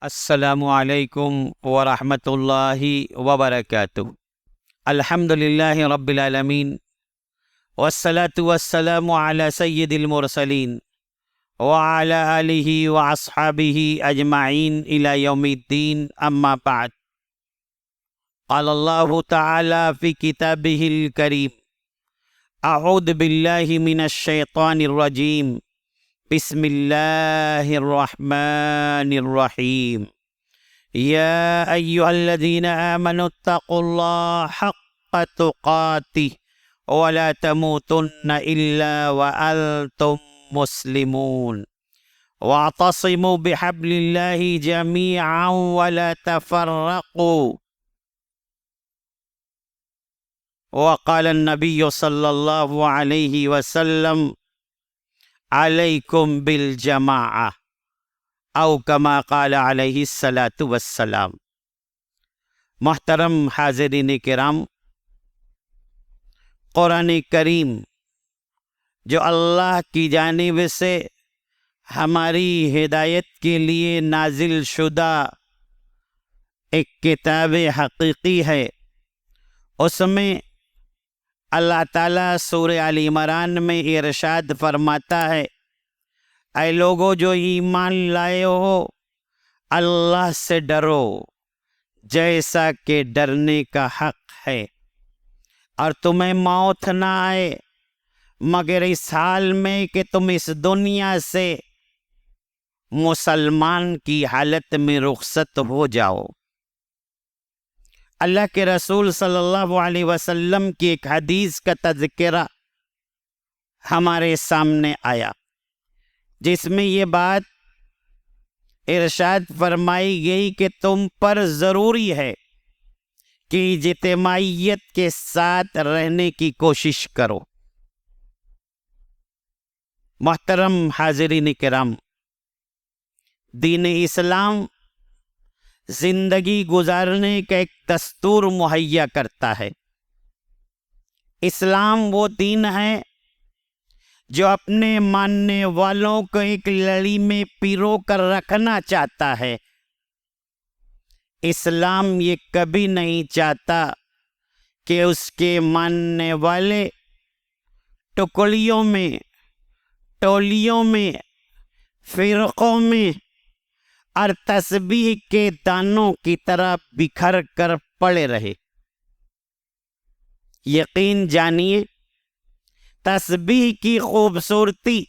السلام علیکم ورحمۃ اللہ وبرکاتہ۔ الحمد للہ رب العالمین والصلاة والسلام علی سید المرسلین وعلی آلہ واصحابہ اجمعین الی یوم الدین، اما بعد۔ قال اللہ تعالی فی کتابہ الکریم: اعوذ باللہ من الشیطان الرجیم، بسم اللہ الرحمن الرحیم۔ یا ایہا الذین آمنوا اتقوا اللہ حق تقاتہ ولا تموتن الا وانتم مسلمون، واعتصموا بحبل اللہ جميعا ولا تفرقوا۔ وقال النبی صلی اللہ علیہ وسلم: علیکم بالجماعہ، او کما قال علیہ الصلاۃ والسلام۔ محترم حاضرین کرام، قرآن کریم جو اللہ کی جانب سے ہماری ہدایت کے لیے نازل شدہ ایک کتاب حقیقی ہے، اس میں اللہ تعالیٰ سورہ آل عمران میں ارشاد فرماتا ہے: اے لوگو جو ایمان لائے ہو، اللہ سے ڈرو جیسا کہ ڈرنے کا حق ہے، اور تمہیں موت نہ آئے مگر اس حال میں کہ تم اس دنیا سے مسلمان کی حالت میں رخصت ہو جاؤ۔ اللہ کے رسول صلی اللہ علیہ وسلم کی ایک حدیث کا تذکرہ ہمارے سامنے آیا، جس میں یہ بات ارشاد فرمائی گئی کہ تم پر ضروری ہے کہ اجتماعیت کے ساتھ رہنے کی کوشش کرو۔ محترم حاضرین کرام، دین اسلام زندگی گزارنے کا ایک دستور مہیا کرتا ہے۔ اسلام وہ دین ہے جو اپنے ماننے والوں کو ایک لڑی میں پیرو کر رکھنا چاہتا ہے۔ اسلام یہ کبھی نہیں چاہتا کہ اس کے ماننے والے ٹکڑیوں میں، ٹولیوں میں، فرقوں میں اور تسبیح کے دانوں کی طرح بکھر کر پڑے رہے۔ یقین جانیے، تسبیح کی خوبصورتی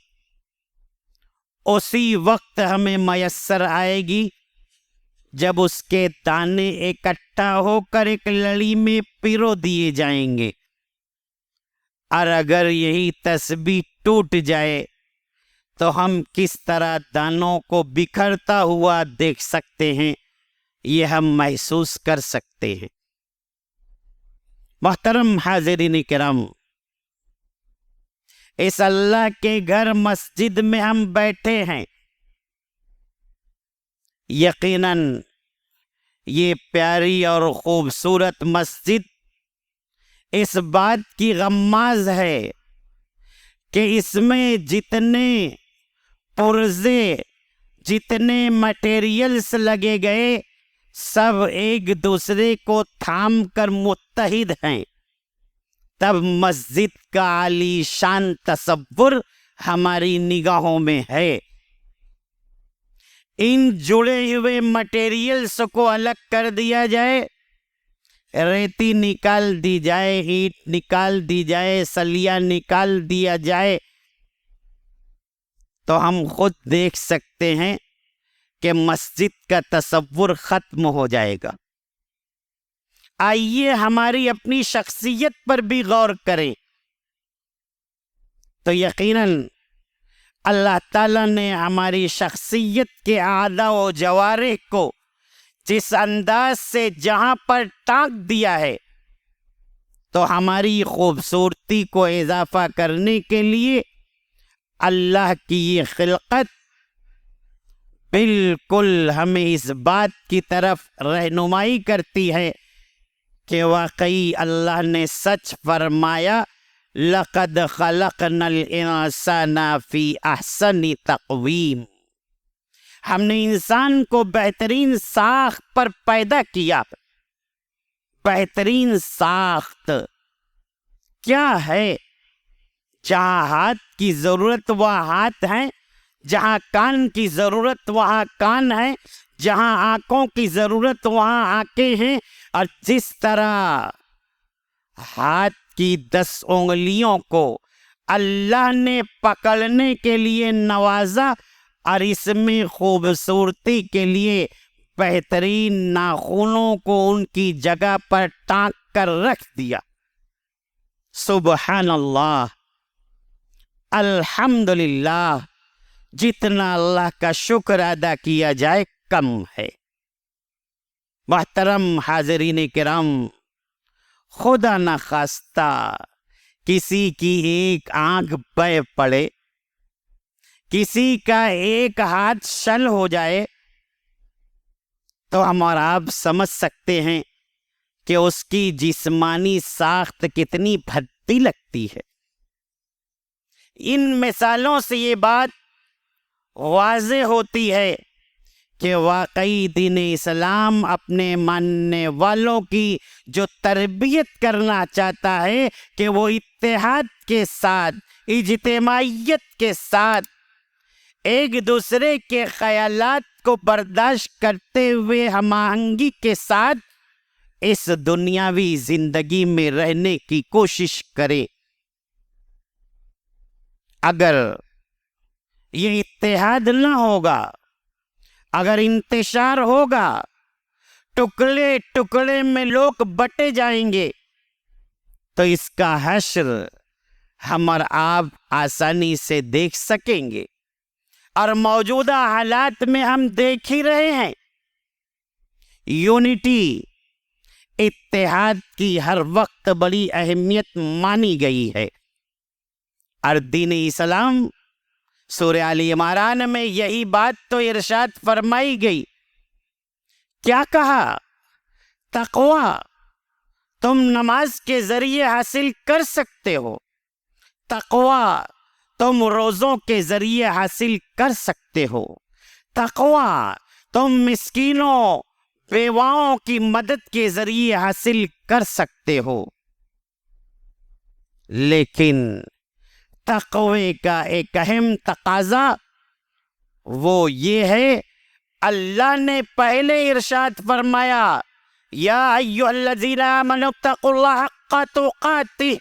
اسی وقت ہمیں میسر آئے گی جب اس کے دانے اکٹھا ہو کر ایک لڑی میں پیرو دیے جائیں گے، اور اگر یہی تسبیح ٹوٹ جائے تو ہم کس طرح دانوں کو بکھرتا ہوا دیکھ سکتے ہیں، یہ ہم محسوس کر سکتے ہیں۔ محترم حاضرین کرام، اس اللہ کے گھر مسجد میں ہم بیٹھے ہیں۔ یقیناً یہ پیاری اور خوبصورت مسجد اس بات کی غماز ہے کہ اس میں جتنے پرزے، جتنے مٹیریلز لگے گئے، سب ایک دوسرے کو تھام کر متحد ہیں، تب مسجد کا عالی شان تصور ہماری نگاہوں میں ہے۔ ان جڑے ہوئے مٹیریلز کو الگ کر دیا جائے، ریتی نکال دی جائے، اینٹ نکال دی جائے، سلیہ نکال دیا جائے، تو ہم خود دیکھ سکتے ہیں کہ مسجد کا تصور ختم ہو جائے گا۔ آئیے ہماری اپنی شخصیت پر بھی غور کریں تو یقیناً اللہ تعالیٰ نے ہماری شخصیت کے اعضاء و جوارح کو جس انداز سے جہاں پر ٹانک دیا ہے، تو ہماری خوبصورتی کو اضافہ کرنے کے لیے اللہ کی یہ خلقت بالکل ہمیں اس بات کی طرف رہنمائی کرتی ہے کہ واقعی اللہ نے سچ فرمایا: لَقَدْ خَلَقْنَا الْإِنسَانَ فِي أَحْسَنِ تَقْوِيمٍ۔ ہم نے انسان کو بہترین ساخت پر پیدا کیا. بہترین ساخت کیا ہے؟ جہاں ہاتھ کی ضرورت وہاں ہاتھ ہے، جہاں کان کی ضرورت وہاں کان ہے، جہاں آنکھوں کی ضرورت وہاں آنکھیں ہیں. اور جس طرح ہاتھ کی 10 انگلیوں کو اللہ نے پکڑنے کے لیے نوازا اور اس میں خوبصورتی کے لیے بہترین ناخنوں کو ان کی جگہ پر ٹانک کر رکھ دیا. سبحان اللہ، الحمدللہ، جتنا اللہ کا شکر ادا کیا جائے کم ہے. محترم حاضرین کرام، خدا نخواستہ کسی کی ایک آنکھ بے پڑے، کسی کا ایک ہاتھ شل ہو جائے تو ہم اور آپ سمجھ سکتے ہیں کہ اس کی جسمانی ساخت کتنی بھدی لگتی ہے. ان مثالوں سے یہ بات واضح ہوتی ہے کہ واقعی دین اسلام اپنے ماننے والوں کی جو تربیت کرنا چاہتا ہے کہ وہ اتحاد کے ساتھ، اجتماعیت کے ساتھ، ایک دوسرے کے خیالات کو برداشت کرتے ہوئے ہم آہنگی کے ساتھ اس دنیاوی زندگی میں رہنے کی کوشش کرے. اگر یہ اتحاد نہ ہوگا، اگر انتشار ہوگا، ٹکڑے ٹکڑے میں لوگ بٹے جائیں گے، تو اس کا حشر ہم اور آپ آسانی سے دیکھ سکیں گے. اور موجودہ حالات میں ہم دیکھ ہی رہے ہیں. یونٹی، اتحاد کی ہر وقت بڑی اہمیت مانی گئی ہے، اور دین اسلام سورہ آل عمران میں یہی بات تو ارشاد فرمائی گئی. کیا کہا؟ تقوی تم نماز کے ذریعے حاصل کر سکتے ہو، تقوی تم روزوں کے ذریعے حاصل کر سکتے ہو، تقوی تم مسکینوں بیواؤں کی مدد کے ذریعے حاصل کر سکتے ہو. لیکن تقوی کا ایک اہم تقاضا وہ یہ ہے، اللہ نے پہلے ارشاد فرمایا، یا ایھا الذین آمنوا اتقوا اللہ حق تقاتہ،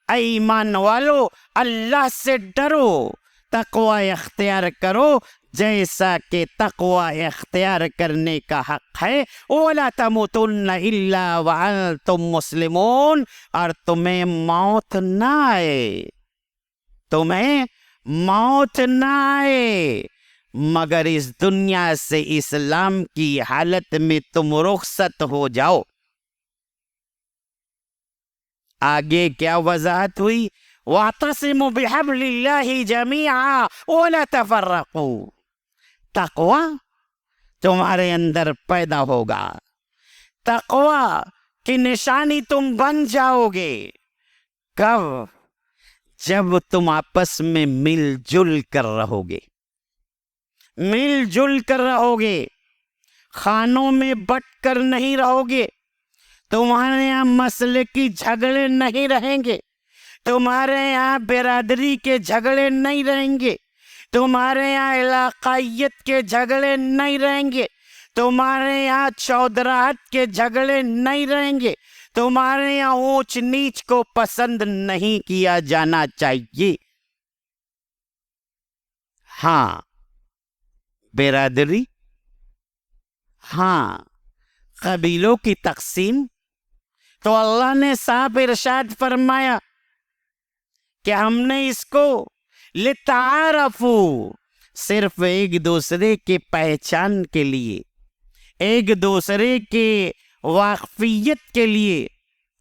اے ایمان والو اللہ سے ڈرو، تقوی اختیار کرو جیسا کہ تقوی اختیار کرنے کا حق ہے. وَلَا تَمُوتُنَّ إِلَّا وَأَنْتُمْ مُسْلِمُونَ، اور تمہیں موت نہ آئے، تمہیں موت نہ آئے مگر اس دنیا سے اسلام کی حالت میں تم رخصت ہو جاؤ. آگے کیا وضاحت ہوئی؟ وَاعْتَصِمُوا بِحَبْلِ اللَّهِ جَمِيعًا وَلَا تَفَرَّقُوا. تقوی تمہارے اندر پیدا ہوگا، تقوی کی نشانی تم بن جاؤ گے. کب؟ جب تم آپس میں مل جل کر رہو گے، مل جل کر رہو گے، خانوں میں بٹ کر نہیں رہو گے. تمہارے یہاں مسئلے کی جھگڑے نہیں رہیں گے، تمہارے یہاں برادری کے جھگڑے نہیں رہیں گے، تمہارے یہاں علاقائیت کے جھگڑے نہیں رہیں گے، تمہارے یہاں چودراہٹ کے جھگڑے نہیں رہیں گے، تمہارے یہاں اونچ نیچ کو پسند نہیں کیا جانا چاہیے. ہاں برادری، ہاں قبیلوں کی تقسیم، تو اللہ نے صاحب ارشاد فرمایا کہ ہم نے اس کو لِتَعَارَفُوا، صرف ایک دوسرے کے پہچان کے لیے، ایک دوسرے کے واقفیت کے لیے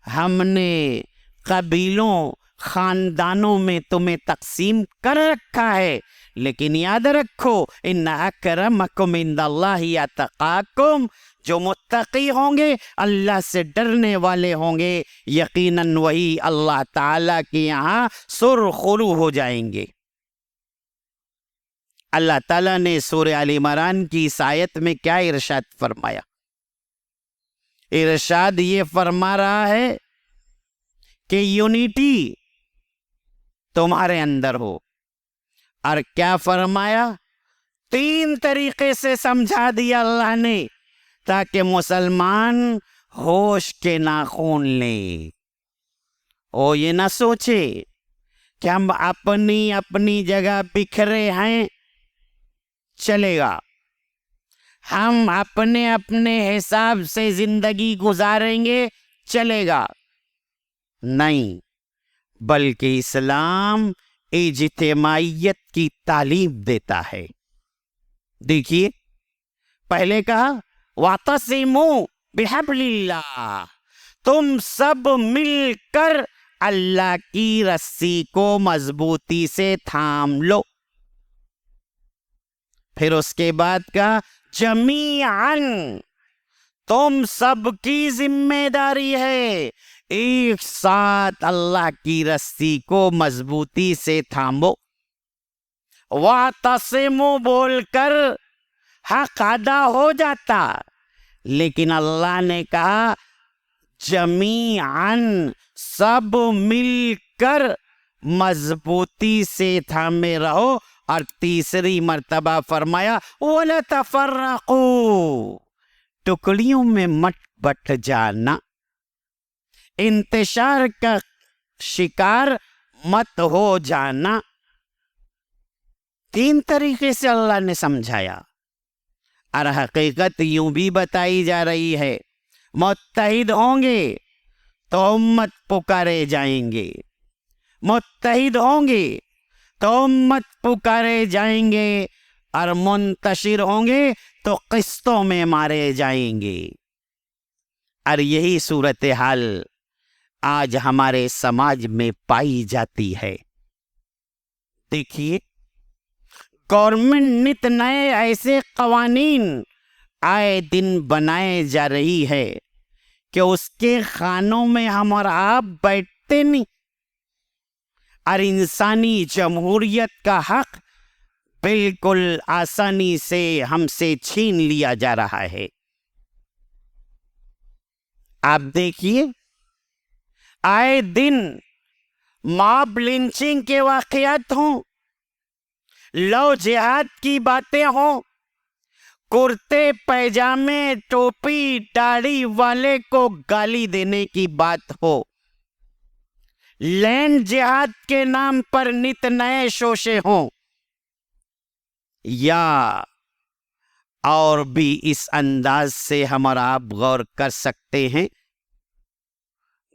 ہم نے قبیلوں، خاندانوں میں تمہیں تقسیم کر رکھا ہے. لیکن یاد رکھو، ان اکرمکم عند اللہ اتقاکم، جو متقی ہوں گے، اللہ سے ڈرنے والے ہوں گے، یقیناً وہی اللہ تعالیٰ کے یہاں سرخرو ہو جائیں گے. اللہ تعالیٰ نے سورہ آل عمران کی اس آیت میں کیا ارشاد فرمایا؟ ارشاد یہ فرما رہا ہے کہ یونٹی تمہارے اندر ہو، اور کیا فرمایا؟ 3 طریقے سے سمجھا دیا اللہ نے تاکہ مسلمان ہوش کے ناخن لیں، اور یہ نہ سوچے کہ ہم اپنی جگہ بکھرے ہیں، چلے گا، ہم اپنے حساب سے زندگی گزاریں گے، چلے گا، نہیں، بلکہ اسلام اجتماعیت کی تعلیم دیتا ہے۔ دیکھیے، پہلے کہا وَاعْتَصِمُوا بِحَبْلِ اللَّهِ، تم سب مل کر اللہ کی رسی کو مضبوطی سے تھام لو۔ پھر اس کے بعد کہا جمیعاً، تم سب کی ذمہ داری ہے ایک ساتھ اللہ کی رسی کو مضبوطی سے تھامو۔ وَاعْتَصِمُوا بول کر حق ادا ہو جاتا، لیکن اللہ نے کہا جمیعاً، سب مل کر مضبوطی سے تھامے رہو، اور تیسری مرتبہ فرمایا وَلَا تَفَرَّقُوا، ٹکڑیوں میں مت بٹ جانا، انتشار کا شکار مت ہو جانا۔ 3 طریقے سے اللہ نے سمجھایا، اور حقیقت یوں بھی بتائی جا رہی ہے، متحد ہوں گے تو امت پکارے جائیں گے، متحد ہوں گے تو امت پکارے جائیں گے، اور منتشر ہوں گے تو قسطوں میں مارے جائیں گے۔ اور یہی صورتحال آج ہمارے سماج میں پائی جاتی ہے۔ دیکھیے، گورنمنٹ نت نئے ایسے قوانین آئے دن بنائے جا رہی ہے کہ اس کے خانوں میں ہم اور آپ بیٹھتے نہیں، اور انسانی جمہوریت کا حق بالکل آسانی سے ہم سے چھین لیا جا رہا ہے۔ آپ دیکھیے، آئے دن ماب لنچنگ کے واقعات ہوں، لو جہاد کی باتیں ہوں، کرتے پیجامے ٹوپی داڑھی والے کو گالی دینے کی بات ہو، لینڈ جہاد کے نام پر نت نئے شوشے ہوں، یا اور بھی اس انداز سے ہم اور آپ غور کر سکتے ہیں۔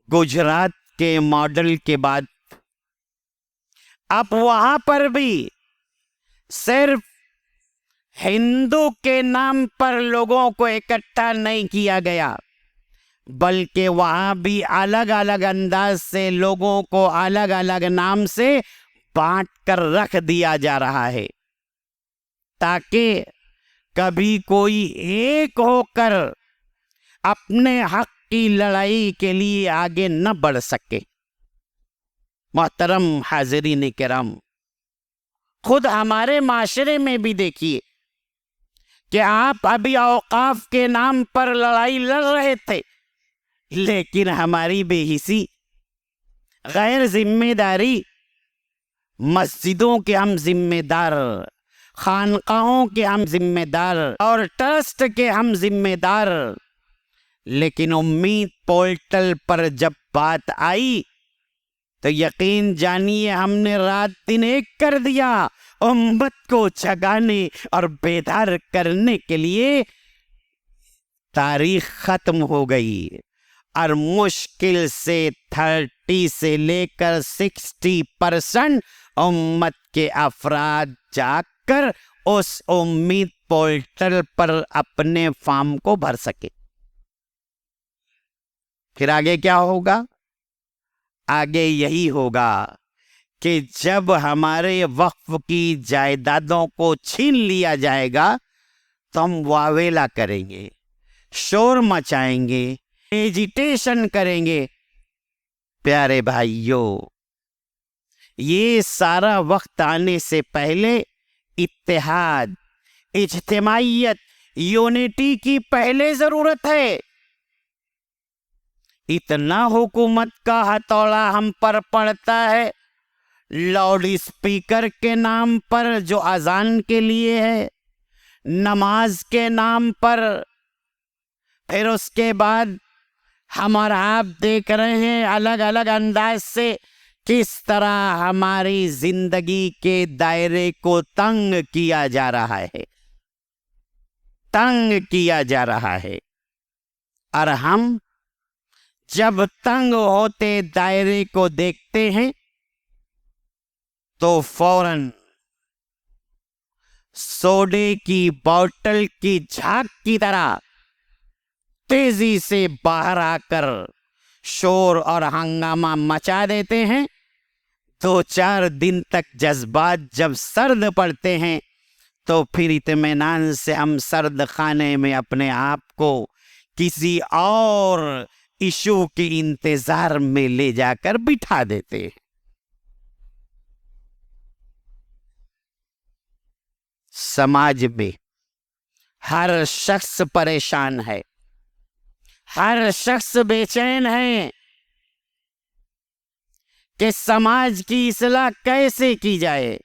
گجرات کے ماڈل کے بعد اب وہاں پر بھی صرف ہندو کے نام پر لوگوں کو اکٹھا نہیں کیا گیا، بلکہ وہاں بھی الگ الگ انداز سے لوگوں کو الگ الگ نام سے بانٹ کر رکھ دیا جا رہا ہے، تاکہ کبھی کوئی ایک ہو کر اپنے حق کی لڑائی کے لیے آگے نہ بڑھ سکے۔ محترم حاضرین کرام، خود ہمارے معاشرے میں بھی دیکھیے کہ آپ ابھی اوقاف کے نام پر لڑائی لڑ رہے تھے، لیکن ہماری بے حسی، غیر ذمہ داری، مسجدوں کے ہم ذمہ دار، خانقاہوں کے ہم ذمہ دار، اور ٹرسٹ کے ہم ذمہ دار، لیکن امید پورٹل پر جب بات آئی تو یقین جانیے ہم نے رات دن ایک کر دیا امت کو جگانے اور بیدار کرنے کے لیے۔ تاریخ ختم ہو گئی، اور مشکل سے 30 سے لے کر 60% امت کے افراد جا کر اس امید پورٹل پر اپنے فارم کو بھر سکے۔ پھر آگے کیا ہوگا؟ آگے یہی ہوگا کہ جب ہمارے وقف کی جائیدادوں کو چھین لیا جائے گا تو ہم واویلا کریں گے، شور مچائیں گے، ایجیٹیشن کریں گے۔ پیارے بھائیوں، یہ سارا وقت آنے سے پہلے اتحاد، اجتماعیت، یونٹی کی پہلے ضرورت ہے۔ اتنا حکومت کا ہتھوڑا ہم پر پڑتا ہے لاؤڈ اسپیکر کے نام پر، جو اذان کے لیے ہے، نماز کے نام پر۔ پھر اس کے بعد ہم اور آپ دیکھ رہے ہیں الگ الگ انداز سے کس طرح ہماری زندگی کے دائرے کو تنگ کیا جا رہا ہے، تنگ کیا جا رہا ہے۔ اور ہم جب تنگ ہوتے دائرے کو دیکھتے ہیں تو فوراً سوڈے کی بوتل کی جھاگ کی طرح تیزی سے باہر آ کر شور اور ہنگامہ مچا دیتے ہیں۔ 2-4 دن تک جذبات جب سرد پڑتے ہیں تو پھر اطمینان سے ہم سرد خانے میں اپنے آپ کو کسی اور ایشو کے انتظار میں لے جا کر بٹھا دیتے ہیں۔ سماج میں ہر شخص پریشان ہے، ہر شخص بے چین ہے کہ سماج کی اصلاح کیسے کی جائے،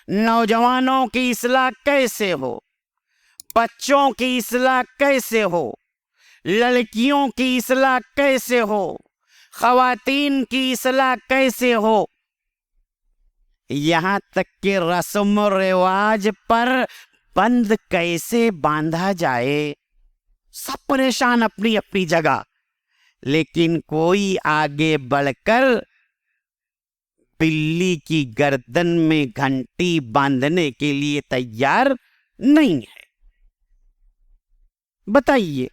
نوجوانوں کی اصلاح کیسے ہو، بچوں کی اصلاح کیسے ہو، لڑکیوں کی اصلاح کیسے ہو، خواتین کی اصلاح کیسے ہو، یہاں تک کہ رسم و رواج پر بند کیسے باندھا جائے۔ سب پریشان اپنی اپنی جگہ، لیکن کوئی آگے بڑھ کر بلی کی گردن میں گھنٹی باندھنے کے لیے تیار نہیں ہے۔ بتائیے،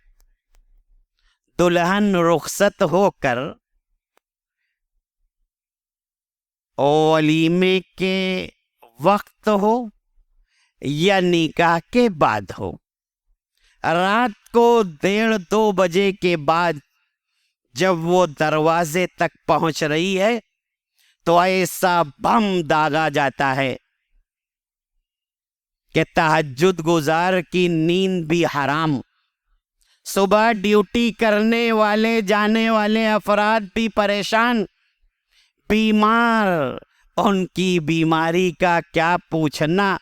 دلہن رخصت ہو کر ولیمے کے وقت ہو یا نکاح کے بعد ہو، رات کو 1:30-2 بجے کے بعد جب وہ دروازے تک پہنچ رہی ہے تو ایسا بم داغا جاتا ہے کہ تہجد گزار کی نیند بھی حرام، صبح ڈیوٹی کرنے والے جانے والے افراد بھی پریشان، بیمار، ان کی بیماری کا کیا پوچھنا،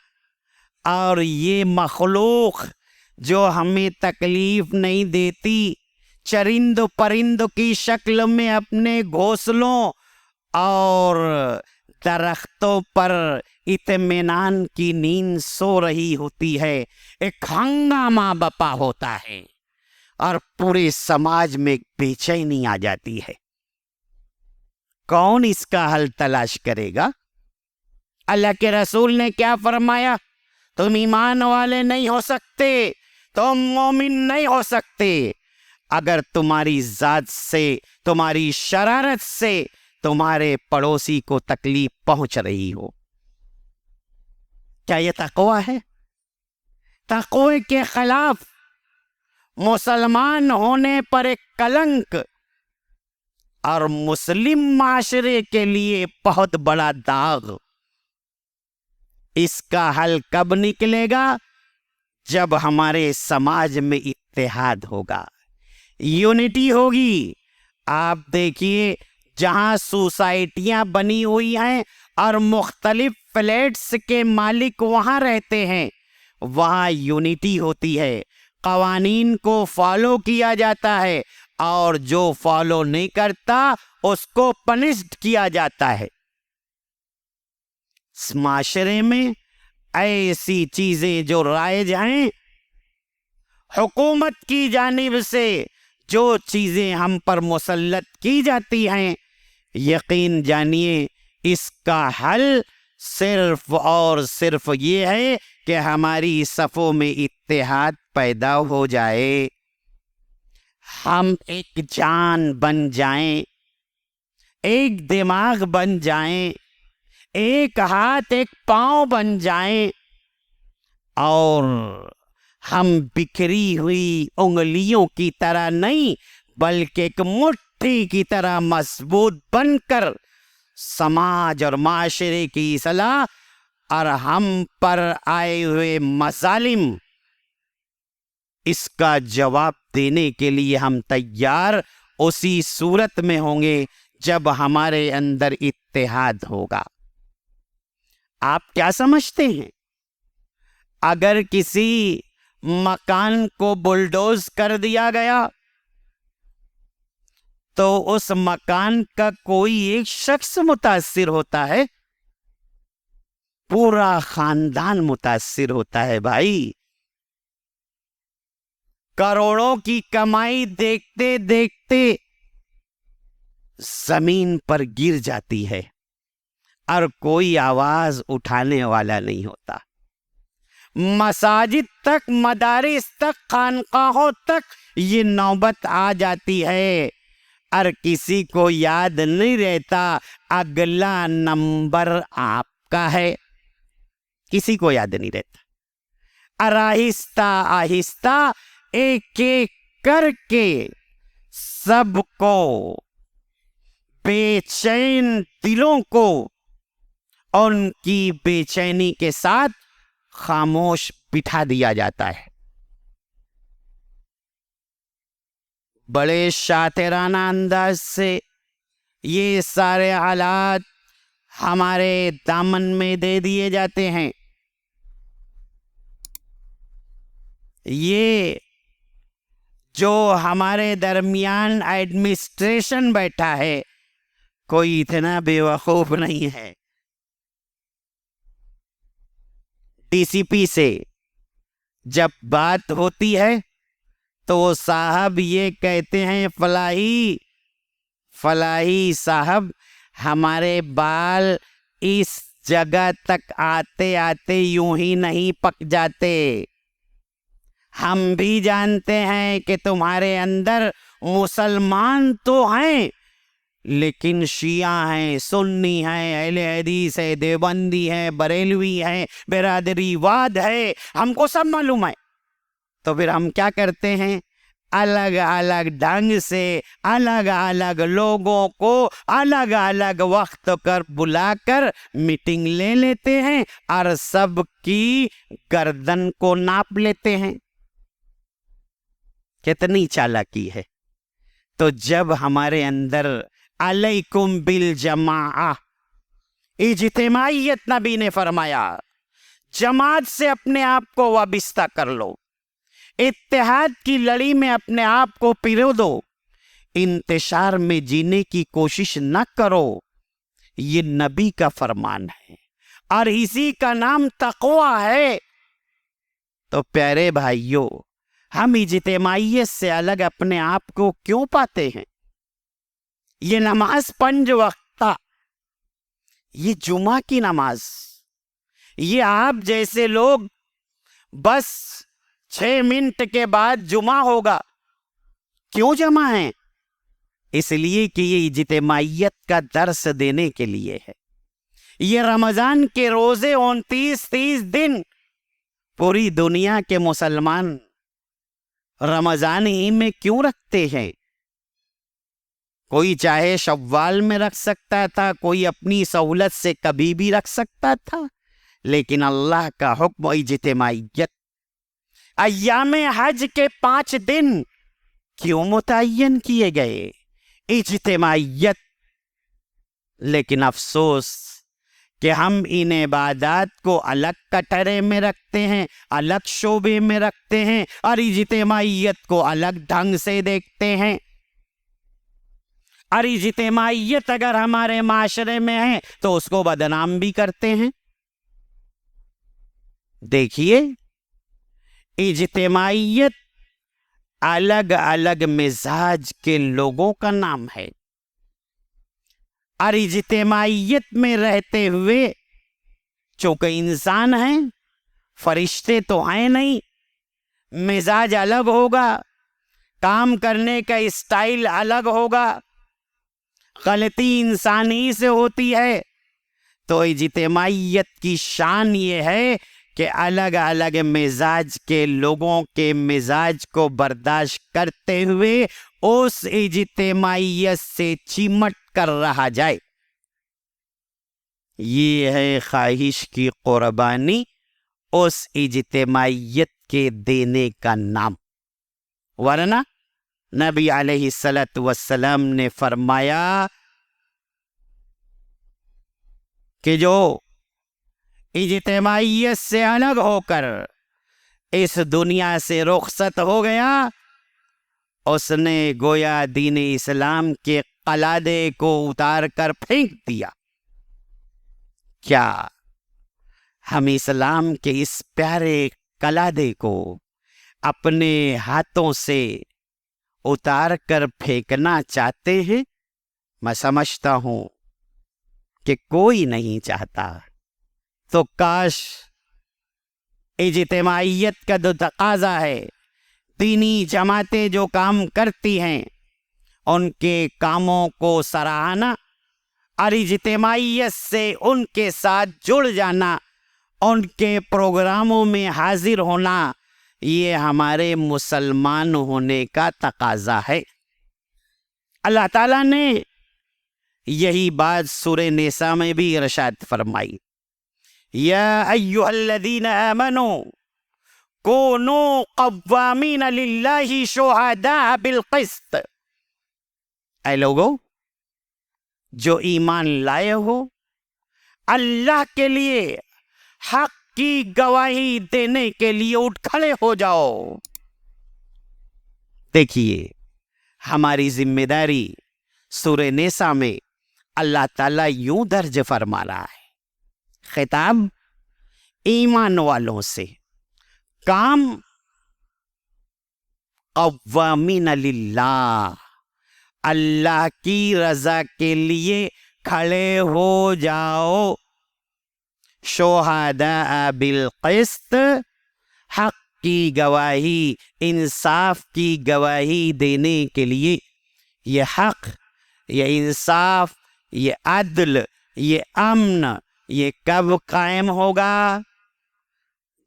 اور یہ مخلوق جو ہمیں تکلیف نہیں دیتی، چرند پرند کی شکل میں اپنے گھونسلوں اور درختوں پر اطمینان کی نیند سو رہی ہوتی ہے، ایک ہنگامہ بپا ہوتا ہے اور پورے سماج میں ایک بے چینی آ جاتی ہے۔ کون اس کا حل تلاش کرے گا؟ اللہ کے رسول نے کیا فرمایا؟ تم ایمان والے نہیں ہو سکتے، تم مومن نہیں ہو سکتے اگر تمہاری ذات سے، تمہاری شرارت سے تمہارے پڑوسی کو تکلیف پہنچ رہی ہو۔ کیا یہ تقوی ہے؟ تقوی کے خلاف مسلمان ہونے پر ایک کلنک اور مسلم معاشرے کے لیے بہت بڑا داغ۔ اس کا حل کب نکلے گا؟ جب ہمارے سماج میں اتحاد ہوگا، یونٹی ہوگی۔ آپ دیکھیے، جہاں سوسائٹیاں بنی ہوئی ہیں اور مختلف فلیٹس کے مالک وہاں رہتے ہیں، وہاں یونٹی ہوتی ہے، قوانین کو فالو کیا جاتا ہے، اور جو فالو نہیں کرتا اس کو پنشڈ کیا جاتا ہے۔ اس معاشرے میں ایسی چیزیں جو رائج ہیں، حکومت کی جانب سے جو چیزیں ہم پر مسلط کی جاتی ہیں، یقین جانیے اس کا حل صرف اور صرف یہ ہے کہ ہماری صفوں میں اتحاد پیدا ہو جائے، ہم ایک جان بن جائیں، ایک دماغ بن جائیں، ایک ہاتھ ایک پاؤں بن جائیں، اور ہم بکھری ہوئی انگلیوں کی طرح نہیں بلکہ ایک مٹھی کی طرح مضبوط بن کر سماج اور معاشرے کی اصلاح اور ہم پر آئے ہوئے مظالم، اس کا جواب دینے کے لیے ہم تیار اسی صورت میں ہوں گے جب ہمارے اندر اتحاد ہوگا۔ آپ کیا سمجھتے ہیں؟ اگر کسی مکان کو بلڈوز کر دیا گیا تو اس مکان کا کوئی ایک شخص متاثر ہوتا ہے؟ پورا خاندان متاثر ہوتا ہے بھائی۔ کروڑوں کی کمائی دیکھتے دیکھتے زمین پر گر جاتی ہے اور کوئی آواز اٹھانے والا نہیں ہوتا۔ مساجد تک، مدارس تک، خانقاہوں تک یہ نوبت آ جاتی ہے اور کسی کو یاد نہیں رہتا اگلا نمبر آپ کا ہے، کسی کو یاد نہیں رہتا۔ اور آہستہ آہستہ ایک ایک کر کے سب کو، بے چین دلوں کو ان کی بے چینی کے ساتھ خاموش بٹھا دیا جاتا ہے۔ بڑے شاطرانہ انداز سے یہ سارے حالات ہمارے دامن میں دے دیے جاتے ہیں۔ یہ جو ہمارے درمیان ایڈمنسٹریشن بیٹھا ہے کوئی اتنا بے وقوف نہیں ہے۔ ڈی سی پی سے جب بات ہوتی ہے تو وہ صاحب یہ کہتے ہیں فلاحی صاحب ہمارے بال اس جگہ تک آتے آتے یوں ہی نہیں پک جاتے، ہم بھی جانتے ہیں کہ تمہارے اندر مسلمان تو ہیں لیکن شیعہ ہیں، سنی ہیں، اہل حدیث ہے، دیوبندی ہے، بریلوی ہے، برادری واد ہے، ہم کو سب معلوم ہے۔ تو پھر ہم کیا کرتے ہیں؟ الگ الگ ڈھنگ سے الگ الگ لوگوں کو الگ الگ وقت کر بلا کر میٹنگ لے لیتے ہیں اور سب کی گردن کو ناپ لیتے ہیں۔ کتنی چالاکی ہے! تو جب ہمارے اندر علیکم بالجماعہ، اجتماعیت نبی نے فرمایا، جماعت سے اپنے آپ کو وابستہ کر لو، اتحاد کی لڑی میں اپنے آپ کو پیرو دو، انتشار میں جینے کی کوشش نہ کرو، یہ نبی کا فرمان ہے اور اسی کا نام تقویٰ ہے۔ تو پیارے بھائیوں، ہم اجتماعیت سے الگ اپنے آپ کو کیوں پاتے ہیں؟ یہ نماز 5 وقتہ، یہ جمعہ کی نماز، یہ آپ جیسے لوگ بس 6 منٹ کے بعد جمعہ ہوگا کیوں جمع ہیں؟ اس لیے کہ یہ اجتماعیت کا درس دینے کے لیے ہے۔ یہ رمضان کے روزے 29-30 دن پوری دنیا کے مسلمان رمضان ہی میں کیوں رکھتے ہیں؟ کوئی چاہے شوال میں رکھ سکتا تھا، کوئی اپنی سہولت سے کبھی بھی رکھ سکتا تھا، لیکن اللہ کا حکم اجتماعیت۔ ایام حج کے 5 دن کیوں متعین کیے گئے؟ اجتماعیت۔ لیکن افسوس کہ ہم ان عبادات کو الگ کٹہرے میں رکھتے ہیں، الگ شعبے میں رکھتے ہیں اور اجتماعیت کو الگ ڈھنگ سے دیکھتے ہیں۔ اور اجتماعیت اگر ہمارے معاشرے میں ہے تو اس کو بدنام بھی کرتے ہیں۔ دیکھیے، اجتماعیت الگ الگ مزاج کے لوگوں کا نام ہے، اور اجتماعیت میں رہتے ہوئے چونکہ انسان ہیں، فرشتے تو ہیں نہیں، مزاج الگ ہوگا، کام کرنے کا اسٹائل الگ ہوگا، غلطی انسانی سے ہوتی ہے۔ تو اجتماعیت کی شان یہ ہے کہ الگ الگ مزاج کے لوگوں کے مزاج کو برداشت کرتے ہوئے اس اجتماعیت سے چمٹ کر رہا جائے۔ یہ ہے خواہش کی قربانی اس اجتماعیت کے دینے کا نام۔ ورنہ نبی علیہ الصلوۃ والسلام نے فرمایا کہ جو اجتماعیت سے الگ ہو کر اس دنیا سے رخصت ہو گیا، اس نے گویا دین اسلام کے قلادے کو اتار کر پھینک دیا۔ کیا ہم اسلام کے اس پیارے قلادے کو اپنے ہاتھوں سے اتار کر پھینکنا چاہتے ہیں؟ میں سمجھتا ہوں کہ کوئی نہیں چاہتا۔ تو کاش اجتماعیت کا جو تقاضا ہے، دینی جماعتیں جو کام کرتی ہیں ان کے کاموں کو سراہنا اور اجتماعیت سے ان کے ساتھ جڑ جانا، ان کے پروگراموں میں حاضر ہونا، یہ ہمارے مسلمان ہونے کا تقاضا ہے۔ اللہ تعالیٰ نے یہی بات سورہ نساء میں بھی ارشاد فرمائی، یا ایھا الذین آمنوا کونوا قوامین للہ شہداء بالقسط۔ اے لوگو جو ایمان لائے ہو، اللہ کے لیے حق کی گواہی دینے کے لیے اٹھ کھڑے ہو جاؤ۔ دیکھیے ہماری ذمہ داری سورہ نساء میں اللہ تعالیٰ یوں درج فرما رہا ہے، خطاب ایمان والوں سے، کام قوامین للہ، اللہ کی رضا کے لیے کھڑے ہو جاؤ، شہداء بالقسط، حق کی گواہی، انصاف کی گواہی دینے کے لیے۔ یہ حق، یہ انصاف، یہ عدل، یہ امن، یہ کب قائم ہوگا؟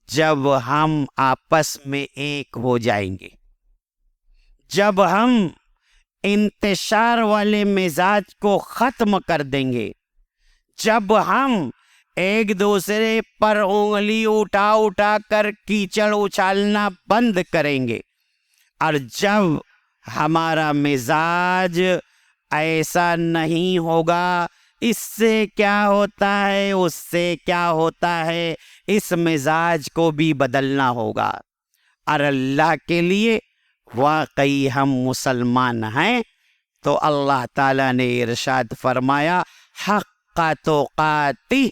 جب ہم آپس میں ایک ہو جائیں گے، جب ہم انتشار والے مزاج کو ختم کر دیں گے، جب ہم ایک دوسرے پر انگلی اٹھا اٹھا کر کیچڑ اچھالنا بند کریں گے، اور جب ہمارا مزاج ایسا نہیں ہوگا، اس سے کیا ہوتا ہے، اس سے کیا ہوتا ہے، اس مزاج کو بھی بدلنا ہوگا۔ اور اللہ کے لیے واقعی ہم مسلمان ہیں تو اللہ تعالیٰ نے ارشاد فرمایا، حق تقاتی،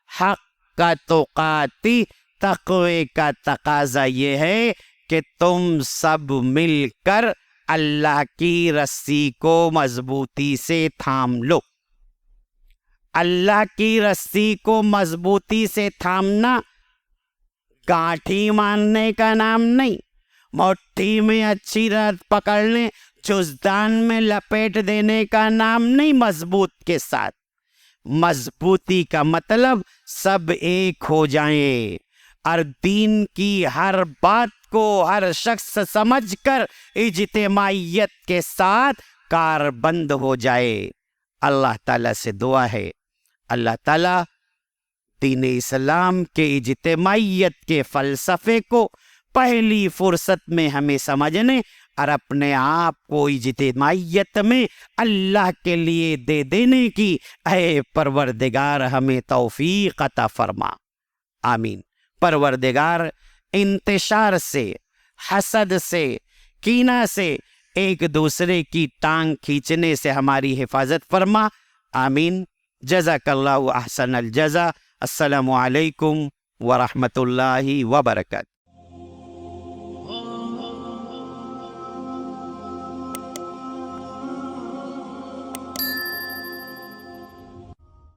حق تقاتی، تقوی کا تقاضا یہ ہے کہ تم سب مل کر اللہ کی رسی کو مضبوطی سے تھام لو۔ اللہ کی رسی کو مضبوطی سے تھامنا گانٹھی ماننے کا نام نہیں، مٹھی میں اچھی رات پکڑنے، جزدان میں لپیٹ دینے کا نام نہیں۔ مضبوط کے ساتھ، مضبوطی کا مطلب سب ایک ہو جائیں اور دین کی ہر بات کو ہر شخص سمجھ کر اجتماعیت کے ساتھ کار بند ہو جائے۔ اللہ تعالیٰ سے دعا ہے، اللہ تعالیٰ دین اسلام کے اجتماعیت کے فلسفے کو پہلی فرصت میں ہمیں سمجھنے اور اپنے آپ کو اجتماعیت میں اللہ کے لیے دے دینے کی اے پروردگار ہمیں توفیق عطا فرما، آمین۔ پروردگار انتشار سے، حسد سے، کینہ سے، ایک دوسرے کی ٹانگ کھینچنے سے ہماری حفاظت فرما، آمین۔ جزاک اللہ احسن الجزا۔ السلام علیکم ورحمۃ اللہ وبرکاتہ۔